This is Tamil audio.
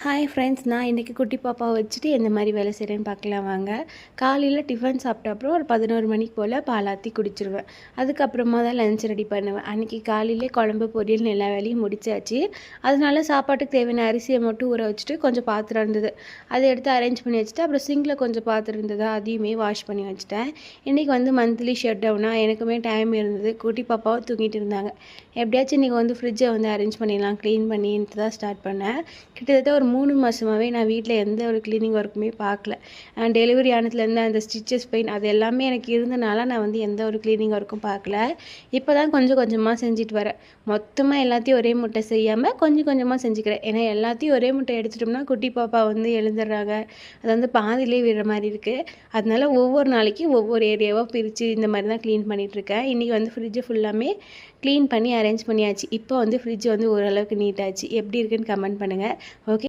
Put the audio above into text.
ஹாய் ஃப்ரெண்ட்ஸ், நான் இன்றைக்கி குட்டி பாப்பாவை வச்சுட்டு எந்த மாதிரி வேலை செய்கிறேன்னு பார்க்கலாம் வாங்க. காலையில் டிஃபன் சாப்பிட்ட அப்புறம் ஒரு 11 மணிக்கு போல் பாலாற்றி குடிச்சிருவேன். அதுக்கப்புறமா தான் லஞ்ச் ரெடி பண்ணுவேன். அன்றைக்கி காலையிலே குழம்பு பொரியல்னு எல்லா வேலையும் முடிச்சாச்சு. அதனால சாப்பாட்டுக்கு தேவையான அரிசியை மட்டும் ஊற வச்சுட்டு கொஞ்சம் பாத்திரம் இருந்தது, அதை எடுத்து அரேஞ்ச் பண்ணி வச்சுட்டு அப்புறம் சிங்கில் கொஞ்சம் பாத்திரம் இருந்தது, அதையுமே வாஷ் பண்ணி வச்சுட்டேன். இன்றைக்கி மந்த்லி ஷட் டவுனாக எனக்குமே டைம் இருந்தது. குட்டி பாப்பாவும் தூங்கிட்டு இருந்தாங்க. எப்படியாச்சும் இன்றைக்கி ஃப்ரிட்ஜை அரேஞ்ச் பண்ணிடலாம், க்ளீன் பண்ணிட்டு தான் ஸ்டார்ட் பண்ணேன். கிட்டத்தட்ட ஒரு 3 மாதமாகவே நான் வீட்டில் எந்த ஒரு க்ளீனிங் ஒர்க்குமே பார்க்கல. டெலிவரி ஆனதுலேருந்து அந்த ஸ்டிச்சஸ் பெயின் அது எல்லாமே எனக்கு இருந்தனால நான் எந்த ஒரு க்ளீனிங் ஒர்க்கும் பார்க்கல. இப்போ தான் கொஞ்சம் கொஞ்சமாக செஞ்சுட்டு வரேன். மொத்தமாக எல்லாத்தையும் ஒரே முட்டை செய்யாமல் கொஞ்சம் கொஞ்சமாக செஞ்சுக்கிறேன். ஏன்னா எல்லாத்தையும் ஒரே முட்டை எடுத்துட்டோம்னா குட்டி பாப்பா எழுந்துடுறாங்க, அது பாதியிலே விடுற மாதிரி இருக்குது. அதனால ஒவ்வொரு நாளைக்கு ஒவ்வொரு ஏரியாவாக பிரித்து இந்த மாதிரி தான் க்ளீன் பண்ணிகிட்ருக்கேன். இன்றைக்கி ஃப்ரிட்ஜை ஃபுல்லாமே க்ளீன் பண்ணி அரேஞ்ச் பண்ணியாச்சு. இப்போ ஃப்ரிட்ஜ் ஓரளவுக்கு நீட்டாச்சு. எப்படி இருக்குன்னு கமெண்ட் பண்ணுங்கள். ஓகே.